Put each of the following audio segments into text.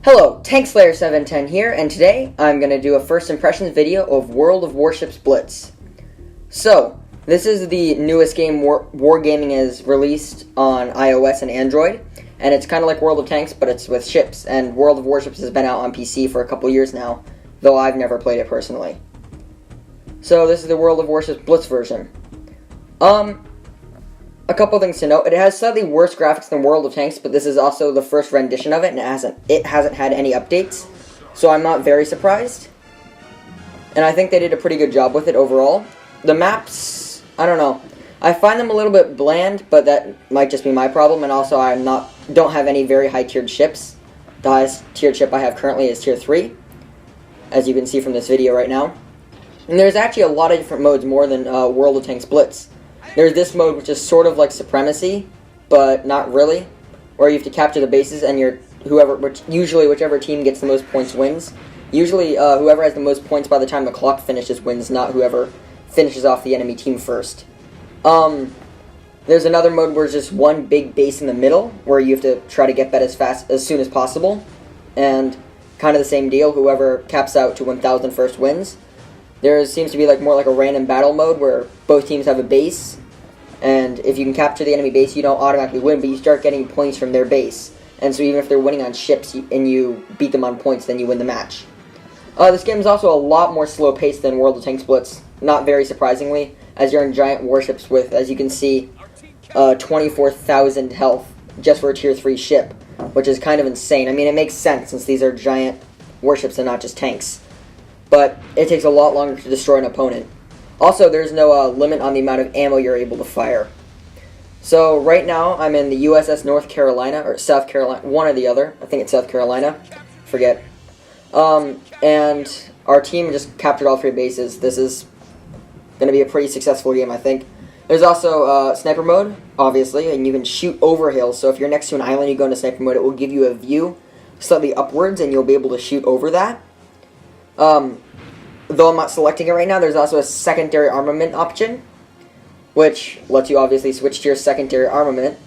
Hello, TankSlayer710 here, and today I'm going to do a first impressions video of World of Warships Blitz. So, this is the newest game Wargaming has released on iOS and Android, and it's kind of like World of Tanks, but it's with ships, and World of Warships has been out on PC for a couple years now, though I've never played it personally. So, this is the World of Warships Blitz version. A couple things to note. It has slightly worse graphics than World of Tanks, but this is also the first rendition of it, and it hasn't had any updates, so I'm not very surprised. And I think they did a pretty good job with it overall. The maps, I don't know. I find them a little bit bland, but that might just be my problem, and also don't have any very high-tiered ships. The highest tiered ship I have currently is Tier 3, as you can see from this video right now. And there's actually a lot of different modes more than World of Tanks Blitz. There's this mode, which is sort of like Supremacy, but not really, where you have to capture the bases, and usually whichever team gets the most points wins. Usually, whoever has the most points by the time the clock finishes wins, not whoever finishes off the enemy team first. There's another mode where there's just one big base in the middle, where you have to try to get that as soon as possible, and kind of the same deal. Whoever caps out to 1,000 first wins. There seems to be more like a random battle mode where both teams have a base, and if you can capture the enemy base, you don't automatically win, but you start getting points from their base. And so even if they're winning on ships and you beat them on points, then you win the match. This game is also a lot more slow-paced than World of Tanks Blitz, not very surprisingly, as you're in giant warships with, as you can see, 24,000 health just for a Tier 3 ship, which is kind of insane. I mean, it makes sense since these are giant warships and not just tanks. But it takes a lot longer to destroy an opponent. Also, there's no limit on the amount of ammo you're able to fire. So, right now, I'm in the USS North Carolina, or South Carolina, one or the other. I think it's South Carolina. Forget. And our team just captured all 3 bases. This is going to be a pretty successful game, I think. There's also sniper mode, obviously, and you can shoot over hills. So if you're next to an island, you go into sniper mode, it will give you a view slightly upwards, and you'll be able to shoot over that. Though I'm not selecting it right now, there's also a secondary armament option, which lets you obviously switch to your secondary armament.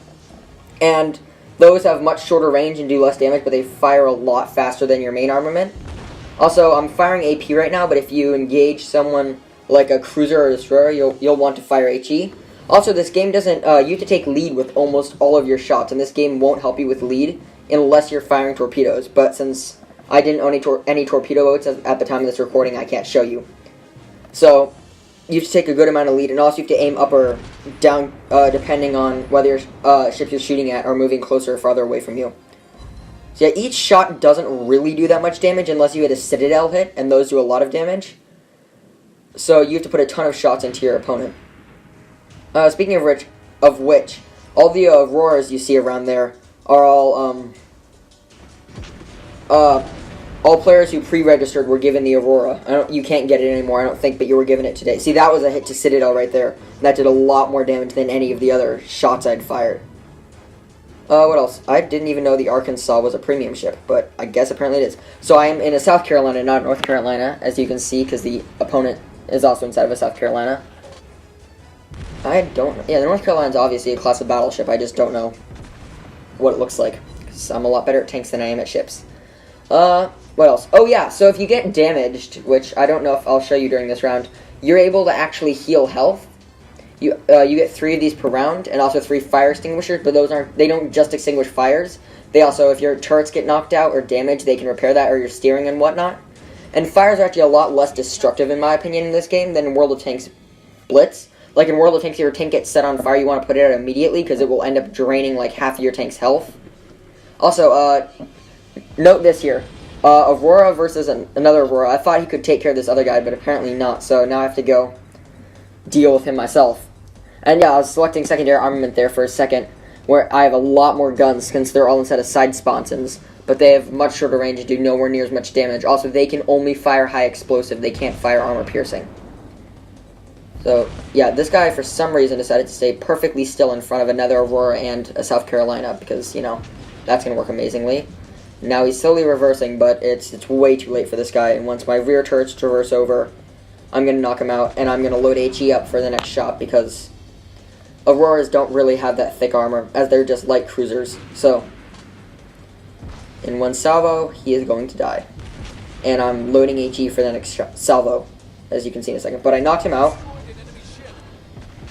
And those have much shorter range and do less damage, but they fire a lot faster than your main armament. Also, I'm firing AP right now, but if you engage someone like a cruiser or a destroyer, you'll want to fire HE. Also, this game doesn't, you have to take lead with almost all of your shots, and this game won't help you with lead unless you're firing torpedoes. But since I didn't own any torpedo boats at the time of this recording, I can't show you. So, you have to take a good amount of lead, and also you have to aim up or down, depending on whether your ship you're shooting at are moving closer or farther away from you. So yeah, each shot doesn't really do that much damage unless you hit a Citadel hit, and those do a lot of damage. So you have to put a ton of shots into your opponent. Speaking of which, all the Auroras you see around there are all players who pre-registered were given the Aurora. You can't get it anymore, I don't think, but you were given it today. See, that was a hit to Citadel right there. That did a lot more damage than any of the other shots I'd fired. What else? I didn't even know the Arkansas was a premium ship, but I guess apparently it is. So I am in a South Carolina, not North Carolina, as you can see, because the opponent is also inside of a South Carolina. Yeah, the North Carolina is obviously a class of battleship. I just don't know what it looks like, because I'm a lot better at tanks than I am at ships. What else? Oh yeah, so if you get damaged, which I don't know if I'll show you during this round, you're able to actually heal health. You get 3 of these per round, and also 3 fire extinguishers, but they don't just extinguish fires. They also, if your turrets get knocked out or damaged, they can repair that, or your steering and whatnot. And fires are actually a lot less destructive, in my opinion, in this game than in World of Tanks Blitz. Like in World of Tanks, if your tank gets set on fire, you want to put it out immediately, because it will end up draining like half of your tank's health. Also, note this here. Aurora versus another Aurora. I thought he could take care of this other guy, but apparently not, so now I have to go deal with him myself. And yeah, I was selecting secondary armament there for a second, where I have a lot more guns, since they're all inside of side sponsons, but they have much shorter range and do nowhere near as much damage. Also, they can only fire high explosive, they can't fire armor piercing. So, yeah, this guy, for some reason, decided to stay perfectly still in front of another Aurora and a South Carolina, because, you know, that's going to work amazingly. Now he's slowly reversing, but it's way too late for this guy, and once my rear turrets traverse over, I'm going to knock him out, and I'm going to load HE up for the next shot, because Auroras don't really have that thick armor, as they're just light cruisers. So, In one salvo, he is going to die. And I'm loading HE for the next salvo, as you can see in a second. But I knocked him out.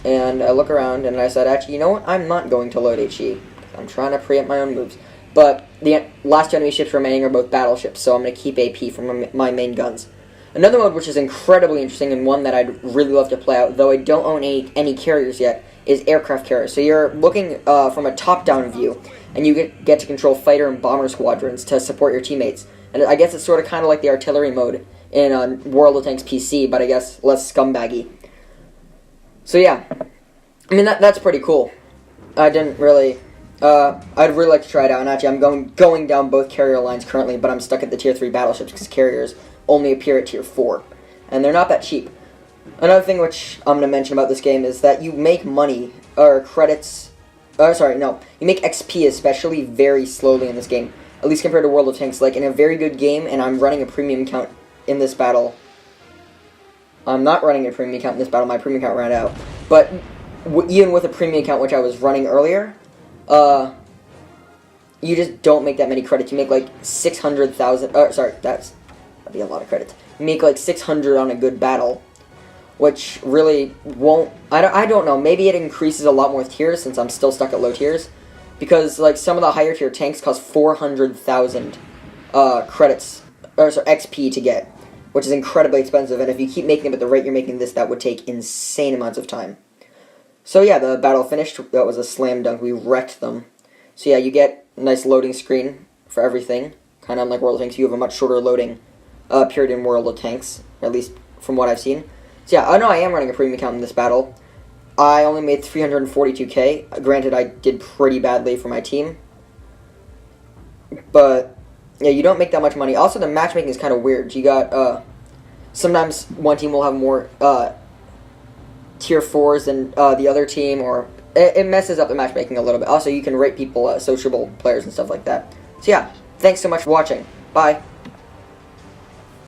And I look around and I said, actually, you know what? I'm not going to load HE. I'm trying to preempt my own moves. But the last two enemy ships remaining are both battleships, so I'm going to keep AP from my main guns. Another mode which is incredibly interesting and one that I'd really love to play out, though I don't own any carriers yet, is aircraft carriers. So you're looking from a top-down view, and you get to control fighter and bomber squadrons to support your teammates. And I guess it's sort of kind of like the artillery mode in World of Tanks PC, but I guess less scumbaggy. So yeah, I mean that's pretty cool. I didn't really. I'd really like to try it out, and actually I'm going down both carrier lines currently, but I'm stuck at the tier 3 battleships because carriers only appear at tier 4, and they're not that cheap. Another thing which I'm going to mention about this game is that you make money, or credits, you make XP especially very slowly in this game, at least compared to World of Tanks. Like, in a very good game, and I'm running a premium account in this battle. I'm not running a premium account in this battle, my premium account ran out. But even with a premium account, which I was running earlier, you just don't make that many credits. You make like 600,000, that'd be a lot of credits. You make like 600 on a good battle, which really won't, I don't know, maybe it increases a lot more with tiers since I'm still stuck at low tiers, because like some of the higher tier tanks cost 400,000 credits, XP to get, which is incredibly expensive, and if you keep making them at the rate you're making this, that would take insane amounts of time. So yeah, the battle finished. That was a slam dunk. We wrecked them. So yeah, you get a nice loading screen for everything. Kind of unlike World of Tanks, you have a much shorter loading period in World of Tanks, at least from what I've seen. So yeah, I am running a premium account in this battle. I only made 342k. Granted, I did pretty badly for my team. But yeah, you don't make that much money. Also, the matchmaking is kind of weird. You got, sometimes one team will have more, tier 4s than the other team, or it messes up the matchmaking a little bit. Also, you can rate people sociable players and stuff like that. So yeah, thanks so much for watching. Bye.